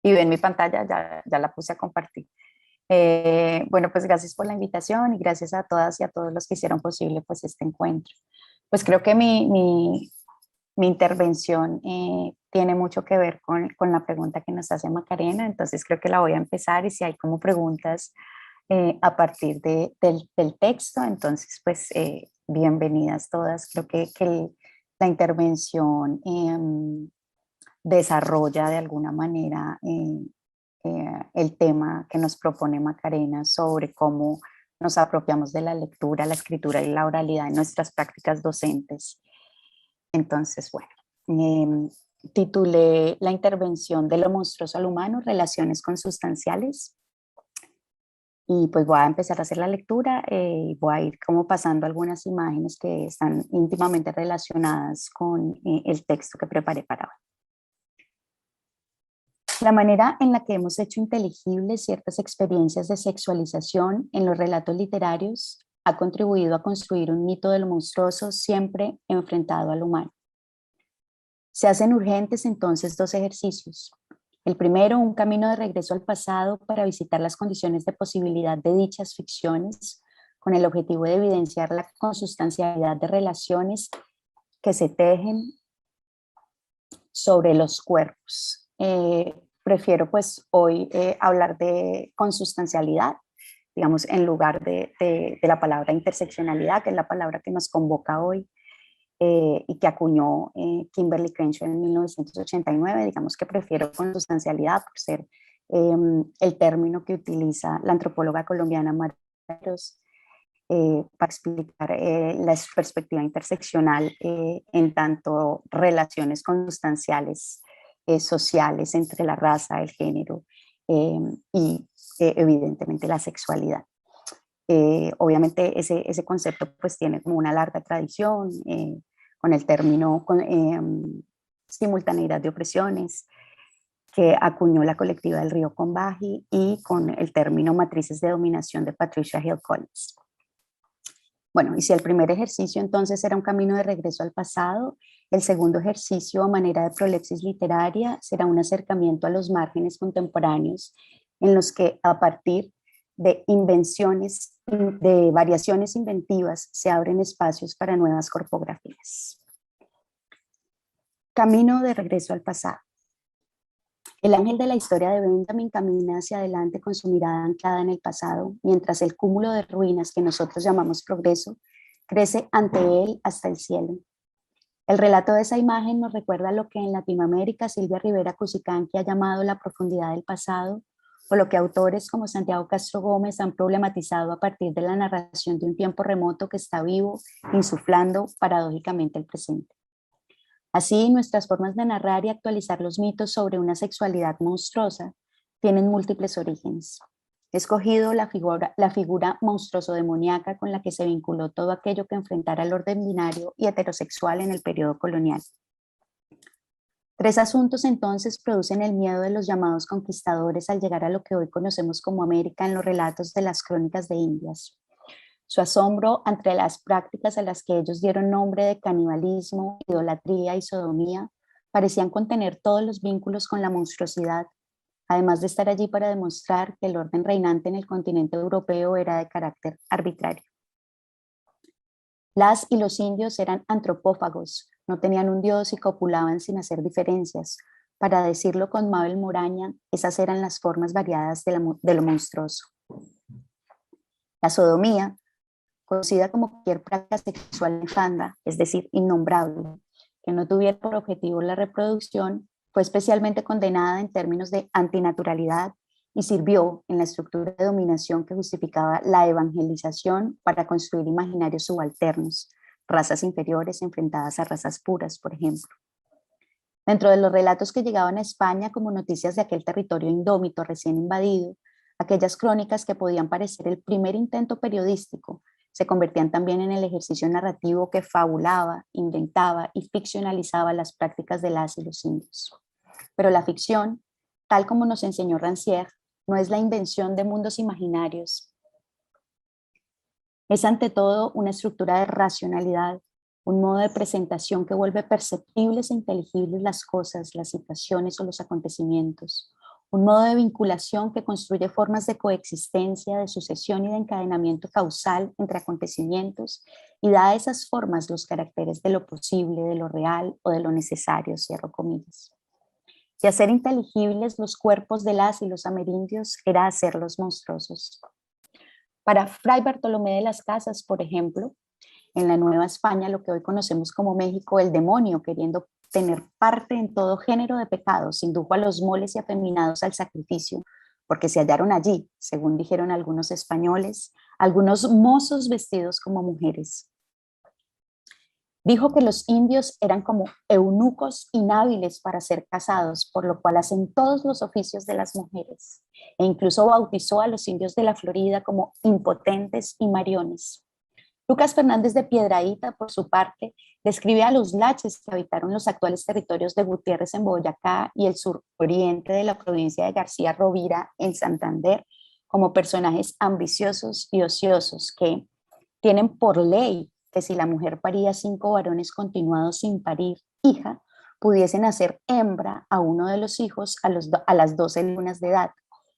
Y ven mi pantalla, ya la puse a compartir. Bueno, pues gracias por la invitación y gracias a todas y a todos los que hicieron posible pues este encuentro. Pues creo que mi intervención tiene mucho que ver con la pregunta que nos hace Macarena, entonces creo que la voy a empezar y si hay como preguntas a partir del texto, entonces pues bienvenidas todas. Creo que la intervención desarrolla de alguna manera el tema que nos propone Macarena sobre cómo nos apropiamos de la lectura, la escritura y la oralidad en nuestras prácticas docentes. Entonces, bueno, titulé la intervención de lo monstruoso al humano, relaciones consustanciales. Y pues voy a empezar a hacer la lectura y voy a ir como pasando algunas imágenes que están íntimamente relacionadas con el texto que preparé para hoy. La manera en la que hemos hecho inteligibles ciertas experiencias de sexualización en los relatos literarios ha contribuido a construir un mito de lo monstruoso siempre enfrentado al humano. Se hacen urgentes entonces dos ejercicios. El primero, un camino de regreso al pasado para visitar las condiciones de posibilidad de dichas ficciones con el objetivo de evidenciar la consustancialidad de relaciones que se tejen sobre los cuerpos. Prefiero pues hoy hablar de consustancialidad, digamos, en lugar de la palabra interseccionalidad, que es la palabra que nos convoca hoy y que acuñó Kimberly Crenshaw en 1989. Digamos que prefiero consustancialidad por ser el término que utiliza la antropóloga colombiana María Ros, para explicar la perspectiva interseccional en tanto relaciones consustanciales sociales entre la raza, el género y evidentemente la sexualidad. Obviamente ese concepto pues tiene como una larga tradición con el término simultaneidad de opresiones que acuñó la colectiva del Río Combahee y con el término matrices de dominación de Patricia Hill Collins. Bueno, y si el primer ejercicio entonces era un camino de regreso al pasado, el segundo ejercicio a manera de prolepsis literaria será un acercamiento a los márgenes contemporáneos en los que a partir de invenciones, de variaciones inventivas, se abren espacios para nuevas corpografías. Camino de regreso al pasado. El ángel de la historia de Benjamin camina hacia adelante con su mirada anclada en el pasado, mientras el cúmulo de ruinas que nosotros llamamos progreso crece ante él hasta el cielo. El relato de esa imagen nos recuerda lo que en Latinoamérica Silvia Rivera Cusicanqui ha llamado la profundidad del pasado, o lo que autores como Santiago Castro Gómez han problematizado a partir de la narración de un tiempo remoto que está vivo, insuflando paradójicamente el presente. Así, nuestras formas de narrar y actualizar los mitos sobre una sexualidad monstruosa tienen múltiples orígenes. He escogido la figura monstruoso-demoníaca con la que se vinculó todo aquello que enfrentara el orden binario y heterosexual en el periodo colonial. Tres asuntos entonces producen el miedo de los llamados conquistadores al llegar a lo que hoy conocemos como América en los relatos de las crónicas de Indias. Su asombro ante las prácticas a las que ellos dieron nombre de canibalismo, idolatría y sodomía parecían contener todos los vínculos con la monstruosidad, además de estar allí para demostrar que el orden reinante en el continente europeo era de carácter arbitrario. Las y los indios eran antropófagos, no tenían un dios y copulaban sin hacer diferencias. Para decirlo con Mabel Moraña, esas eran las formas variadas de lo monstruoso. La sodomía, conocida como cualquier práctica sexual nefanda, es decir, innombrable, que no tuviera por objetivo la reproducción, fue especialmente condenada en términos de antinaturalidad y sirvió en la estructura de dominación que justificaba la evangelización para construir imaginarios subalternos, razas inferiores enfrentadas a razas puras, por ejemplo. Dentro de los relatos que llegaban a España como noticias de aquel territorio indómito recién invadido, aquellas crónicas que podían parecer el primer intento periodístico se convertían también en el ejercicio narrativo que fabulaba, inventaba y ficcionalizaba las prácticas de las y los indios. Pero la ficción, tal como nos enseñó Rancière, no es la invención de mundos imaginarios. Es ante todo una estructura de racionalidad, un modo de presentación que vuelve perceptibles e inteligibles las cosas, las situaciones o los acontecimientos, un modo de vinculación que construye formas de coexistencia, de sucesión y de encadenamiento causal entre acontecimientos y da a esas formas los caracteres de lo posible, de lo real o de lo necesario, cierro comillas. Y hacer inteligibles los cuerpos de las y los amerindios era hacerlos monstruosos. Para Fray Bartolomé de las Casas, por ejemplo, en la Nueva España, lo que hoy conocemos como México, el demonio, queriendo tener parte en todo género de pecados, indujo a los moles y afeminados al sacrificio, porque se hallaron allí, según dijeron algunos españoles, algunos mozos vestidos como mujeres. Dijo que los indios eran como eunucos inhábiles para ser casados, por lo cual hacen todos los oficios de las mujeres, e incluso bautizó a los indios de la Florida como impotentes y mariones. Lucas Fernández de Piedrahíta, por su parte, describe a los laches que habitaron los actuales territorios de Gutiérrez en Boyacá y el suroriente de la provincia de García Rovira en Santander como personajes ambiciosos y ociosos que tienen por ley que si la mujer paría 5 varones continuados sin parir hija, pudiesen hacer hembra a uno de los hijos a las 12 lunas de edad.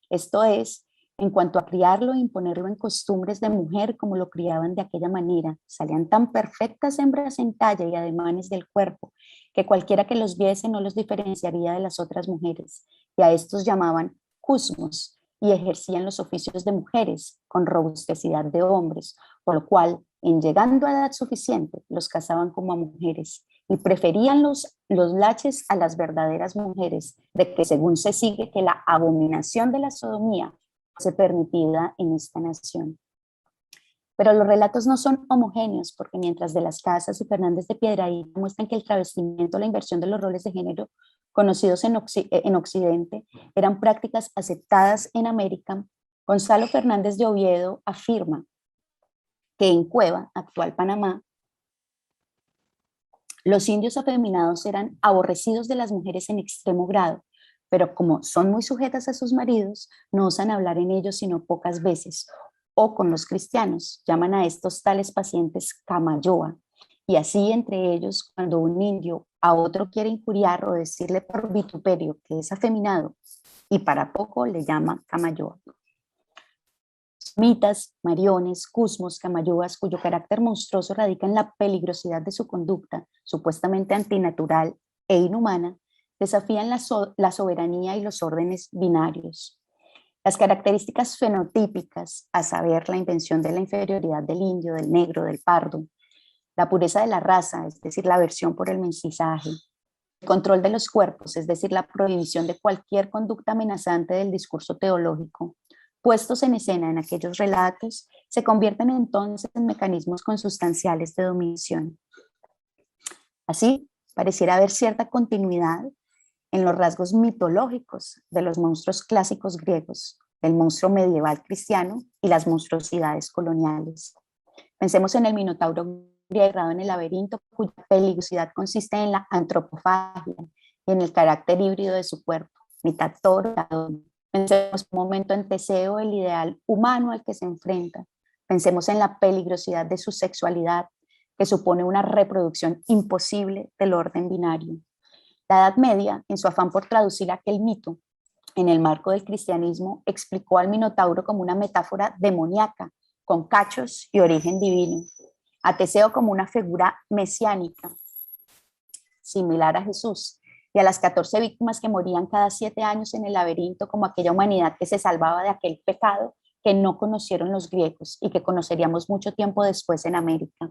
Esto es, en cuanto a criarlo e imponerlo en costumbres de mujer como lo criaban de aquella manera, salían tan perfectas hembras en talla y ademanes del cuerpo que cualquiera que los viese no los diferenciaría de las otras mujeres, y a estos llamaban cusmos, y ejercían los oficios de mujeres con robustecidad de hombres, por lo cual, en llegando a edad suficiente, los casaban como a mujeres y preferían los laches a las verdaderas mujeres, de que según se sigue que la abominación de la sodomía se permitida en esta nación. Pero los relatos no son homogéneos, porque mientras de las Casas y Fernández de Piedrahíta muestran que el travestimiento, la inversión de los roles de género conocidos en Occidente eran prácticas aceptadas en América, Gonzalo Fernández de Oviedo afirma que en Cueva, actual Panamá, los indios afeminados eran aborrecidos de las mujeres en extremo grado, pero como son muy sujetas a sus maridos, no osan hablar en ellos sino pocas veces, o con los cristianos, llaman a estos tales pacientes camayoa, y así entre ellos, cuando un indio a otro quiere injuriar o decirle por vituperio que es afeminado, y para poco le llama camayoa. Mitas, mariones, cusmos, camayúas, cuyo carácter monstruoso radica en la peligrosidad de su conducta, supuestamente antinatural e inhumana, desafían la soberanía y los órdenes binarios. Las características fenotípicas, a saber, la invención de la inferioridad del indio, del negro, del pardo, la pureza de la raza, es decir, la aversión por el mestizaje, el control de los cuerpos, es decir, la prohibición de cualquier conducta amenazante del discurso teológico, puestos en escena en aquellos relatos, se convierten entonces en mecanismos consustanciales de dominación. Así, pareciera haber cierta continuidad en los rasgos mitológicos de los monstruos clásicos griegos, el monstruo medieval cristiano y las monstruosidades coloniales. Pensemos en el minotauro griego en el laberinto, cuya peligrosidad consiste en la antropofagia y en el carácter híbrido de su cuerpo, mitad toro, mitad hombre. Pensemos un momento en Teseo, el ideal humano al que se enfrenta. Pensemos en la peligrosidad de su sexualidad, que supone una reproducción imposible del orden binario. La Edad Media, en su afán por traducir aquel mito en el marco del cristianismo, explicó al minotauro como una metáfora demoníaca, con cachos y origen divino. A Teseo como una figura mesiánica, similar a Jesús, y a las 14 víctimas que morían cada 7 años en el laberinto como aquella humanidad que se salvaba de aquel pecado que no conocieron los griegos y que conoceríamos mucho tiempo después en América.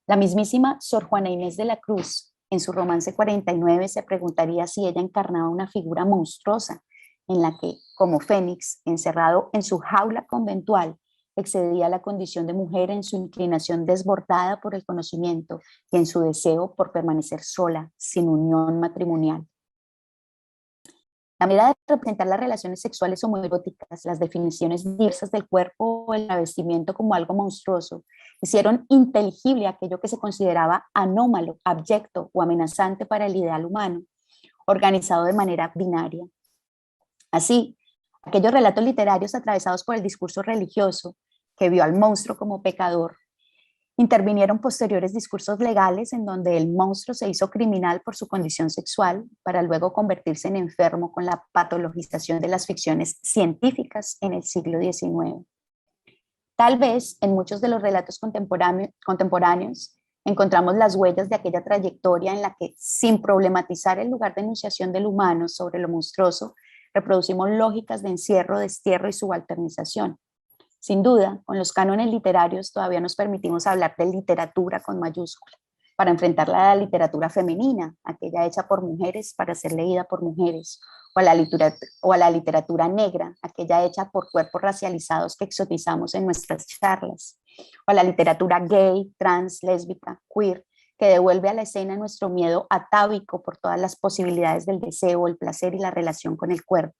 La mismísima Sor Juana Inés de la Cruz, en su romance 49, se preguntaría si ella encarnaba una figura monstruosa en la que, como Fénix, encerrado en su jaula conventual, excedía la condición de mujer en su inclinación desbordada por el conocimiento y en su deseo por permanecer sola, sin unión matrimonial. La manera de representar las relaciones sexuales homoeróticas, las definiciones diversas del cuerpo o el travestimiento como algo monstruoso, hicieron inteligible aquello que se consideraba anómalo, abyecto o amenazante para el ideal humano, organizado de manera binaria. Así, aquellos relatos literarios atravesados por el discurso religioso, que vio al monstruo como pecador, Intervinieron posteriores discursos legales en donde el monstruo se hizo criminal por su condición sexual para luego convertirse en enfermo con la patologización de las ficciones científicas en el siglo XIX. Tal vez en muchos de los relatos contemporáneos encontramos las huellas de aquella trayectoria en la que, sin problematizar el lugar de enunciación del humano sobre lo monstruoso, reproducimos lógicas de encierro, destierro y subalternización. Sin duda, con los cánones literarios todavía nos permitimos hablar de literatura con mayúscula, para enfrentarla a la literatura femenina, aquella hecha por mujeres para ser leída por mujeres, o a la literatura negra, aquella hecha por cuerpos racializados que exotizamos en nuestras charlas, o a la literatura gay, trans, lésbica, queer, que devuelve a la escena nuestro miedo atávico por todas las posibilidades del deseo, el placer y la relación con el cuerpo.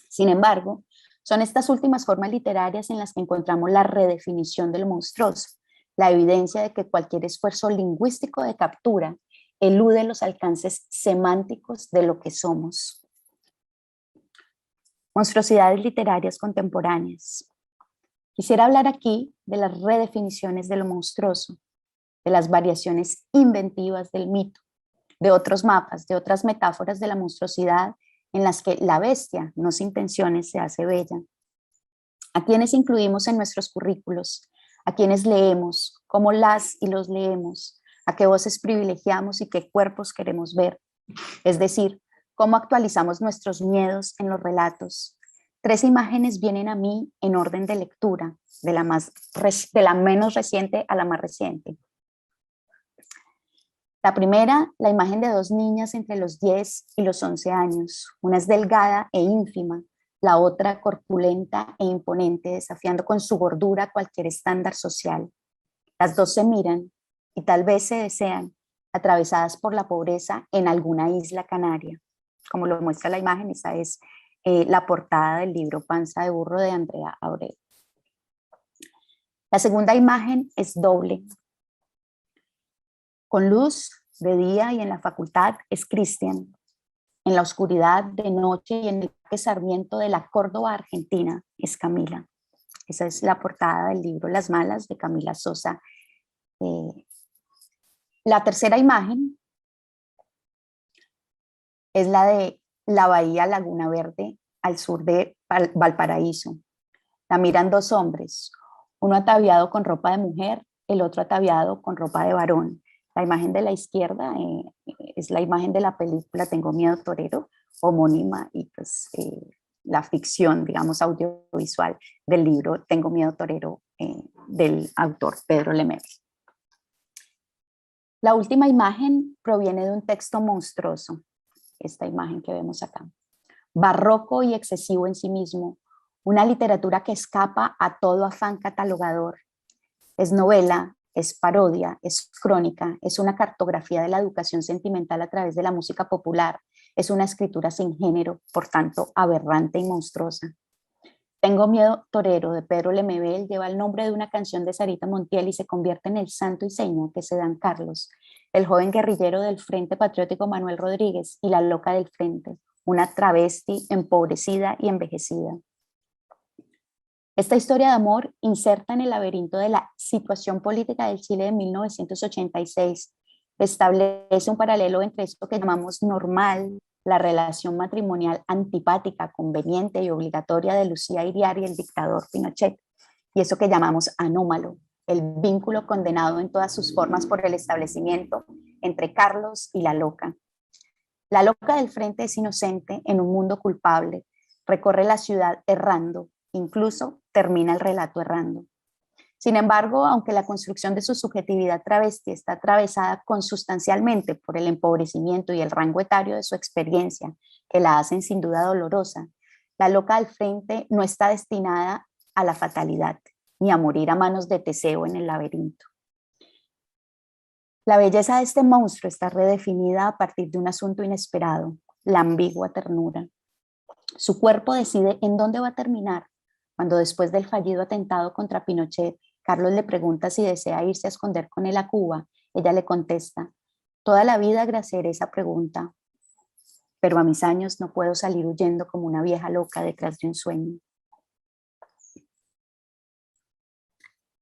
Sin embargo, son estas últimas formas literarias en las que encontramos la redefinición de lo monstruoso, la evidencia de que cualquier esfuerzo lingüístico de captura elude los alcances semánticos de lo que somos. Monstruosidades literarias contemporáneas. Quisiera hablar aquí de las redefiniciones de lo monstruoso, de las variaciones inventivas del mito, de otros mapas, de otras metáforas de la monstruosidad en las que la bestia, no sin tensiones, se hace bella. ¿A quienes incluimos en nuestros currículos? ¿A quienes leemos? ¿Cómo las y los leemos? ¿A qué voces privilegiamos y qué cuerpos queremos ver? Es decir, ¿cómo actualizamos nuestros miedos en los relatos? 3 imágenes vienen a mí en orden de lectura, de la menos reciente a la más reciente. La primera, la imagen de 2 niñas entre los 10 y los 11 años. Una es delgada e ínfima, la otra corpulenta e imponente, desafiando con su gordura cualquier estándar social. Las 2 se miran y tal vez se desean, atravesadas por la pobreza en alguna isla canaria. Como lo muestra la imagen, esa es la portada del libro Panza de burro de Andrea Abreu. La segunda imagen es doble. Con luz, de día y en la facultad es Cristian. En la oscuridad, de noche y en el Parque Sarmiento de la Córdoba, Argentina, es Camila. Esa es la portada del libro Las Malas de Camila Sosa. La tercera imagen es la de la bahía Laguna Verde al sur de Valparaíso. La miran 2 hombres, uno ataviado con ropa de mujer, el otro ataviado con ropa de varón. La imagen de la izquierda es la imagen de la película Tengo Miedo Torero, homónima, y pues la ficción, digamos, audiovisual del libro Tengo Miedo Torero del autor Pedro Lemebel. La última imagen proviene de un texto monstruoso, esta imagen que vemos acá. Barroco y excesivo en sí mismo, una literatura que escapa a todo afán catalogador. Es novela, es parodia, es crónica, es una cartografía de la educación sentimental a través de la música popular, es una escritura sin género, por tanto aberrante y monstruosa. Tengo Miedo Torero de Pedro Lemebel lleva el nombre de una canción de Sarita Montiel y se convierte en el santo y seña que se dan Carlos, el joven guerrillero del Frente Patriótico Manuel Rodríguez y la loca del Frente, una travesti empobrecida y envejecida. Esta historia de amor inserta en el laberinto de la situación política del Chile de 1986, establece un paralelo entre esto que llamamos normal, la relación matrimonial antipática, conveniente y obligatoria de Lucía Iriar y el dictador Pinochet, y eso que llamamos anómalo, el vínculo condenado en todas sus formas por el establecimiento entre Carlos y la loca. La loca del Frente es inocente en un mundo culpable, recorre la ciudad errando, incluso termina el relato errando. Sin embargo, aunque la construcción de su subjetividad travesti está atravesada consustancialmente por el empobrecimiento y el rango etario de su experiencia, que la hacen sin duda dolorosa, la loca del Frente no está destinada a la fatalidad, ni a morir a manos de Teseo en el laberinto. La belleza de este monstruo está redefinida a partir de un asunto inesperado, la ambigua ternura. Su cuerpo decide en dónde va a terminar, cuando después del fallido atentado contra Pinochet, Carlos le pregunta si desea irse a esconder con él a Cuba. Ella le contesta, toda la vida agraciaré esa pregunta, pero a mis años no puedo salir huyendo como una vieja loca detrás de un sueño.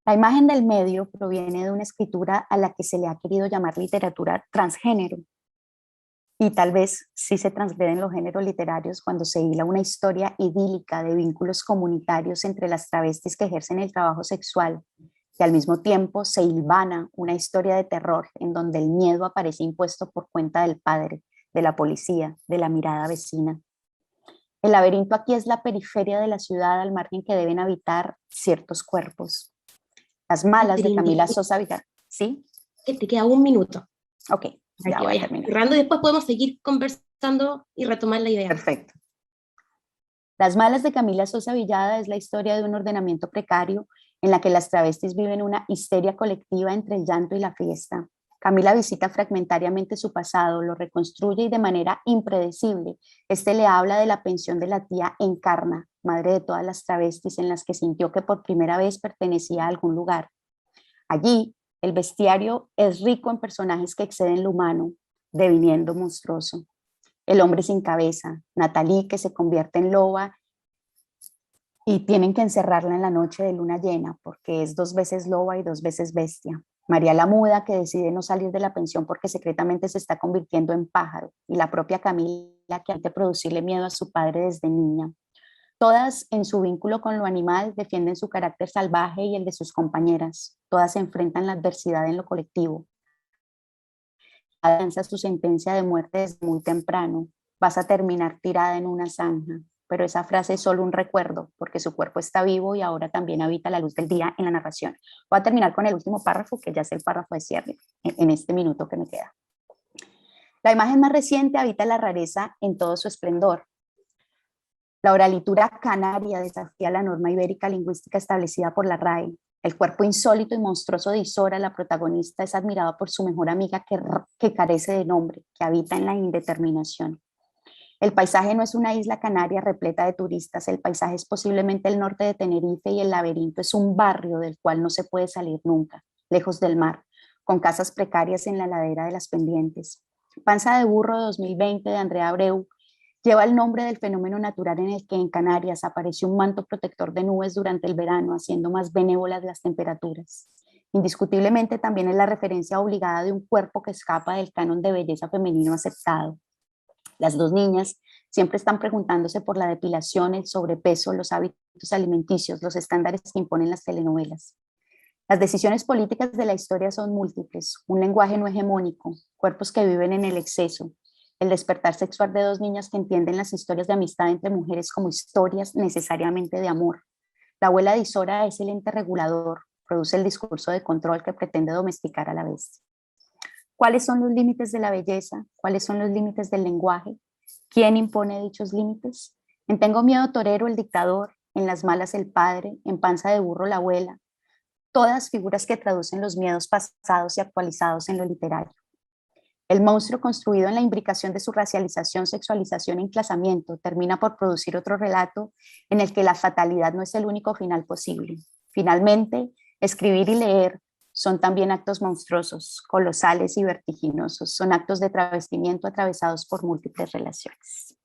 La imagen del medio proviene de una escritura a la que se le ha querido llamar literatura transgénero. Y tal vez sí se transgreden los géneros literarios cuando se hila una historia idílica de vínculos comunitarios entre las travestis que ejercen el trabajo sexual, y al mismo tiempo se hilvana una historia de terror en donde el miedo aparece impuesto por cuenta del padre, de la policía, de la mirada vecina. El laberinto aquí es la periferia de la ciudad al margen que deben habitar ciertos cuerpos. Las malas de Catherine, Camila Sosa Villar. ¿Sí? que te queda un minuto Ok, para ya que voy a vayas terminar. cerrando y después podemos seguir conversando y retomar la idea. Perfecto. Las malas de Camila Sosa Villada es la historia de un ordenamiento precario en la que las travestis viven una histeria colectiva entre el llanto y la fiesta. Camila visita fragmentariamente su pasado, lo reconstruye y de manera impredecible. Este le habla de la pensión de la tía Encarna, madre de todas las travestis en las que sintió que por primera vez pertenecía a algún lugar. Allí, el bestiario es rico en personajes que exceden lo humano, deviniendo monstruoso. El hombre sin cabeza, Natalie que se convierte en loba y tienen que encerrarla en la noche de luna llena porque es 2 veces loba y 2 veces bestia. María la Muda que decide no salir de la pensión porque secretamente se está convirtiendo en pájaro, y la propia Camila que ante producirle miedo a su padre desde niña. Todas en su vínculo con lo animal defienden su carácter salvaje y el de sus compañeras. Todas se enfrentan la adversidad en lo colectivo. Lanza su sentencia de muerte desde muy temprano. Vas a terminar tirada en una zanja. Pero esa frase es solo un recuerdo, porque su cuerpo está vivo y ahora también habita la luz del día en la narración. Voy a terminar con el último párrafo, que ya es el párrafo de cierre, en este minuto que me queda. La imagen más reciente habita la rareza en todo su esplendor. La oralitura canaria desafía la norma ibérica lingüística establecida por la RAE. El cuerpo insólito y monstruoso de Isora, la protagonista, es admirada por su mejor amiga que carece de nombre, que habita en la indeterminación. El paisaje no es una isla canaria repleta de turistas, el paisaje es posiblemente el norte de Tenerife y el laberinto es un barrio del cual no se puede salir nunca, lejos del mar, con casas precarias en la ladera de las pendientes. Panza de burro 2020 de Andrea Abreu lleva el nombre del fenómeno natural en el que en Canarias apareció un manto protector de nubes durante el verano, haciendo más benévolas las temperaturas. Indiscutiblemente también es la referencia obligada de un cuerpo que escapa del canon de belleza femenino aceptado. Las 2 niñas siempre están preguntándose por la depilación, el sobrepeso, los hábitos alimenticios, los estándares que imponen las telenovelas. Las decisiones políticas de la historia son múltiples, un lenguaje no hegemónico, cuerpos que viven en el exceso, el despertar sexual de 2 niñas que entienden las historias de amistad entre mujeres como historias necesariamente de amor. La abuela de Isora es el ente regulador, produce el discurso de control que pretende domesticar a la bestia. ¿Cuáles son los límites de la belleza? ¿Cuáles son los límites del lenguaje? ¿Quién impone dichos límites? En Tengo miedo torero el dictador, en Las malas el padre, en Panza de burro la abuela, todas figuras que traducen los miedos pasados y actualizados en lo literario. El monstruo construido en la imbricación de su racialización, sexualización e enclasamiento termina por producir otro relato en el que la fatalidad no es el único final posible. Finalmente, escribir y leer son también actos monstruosos, colosales y vertiginosos. Son actos de travestimiento atravesados por múltiples relaciones.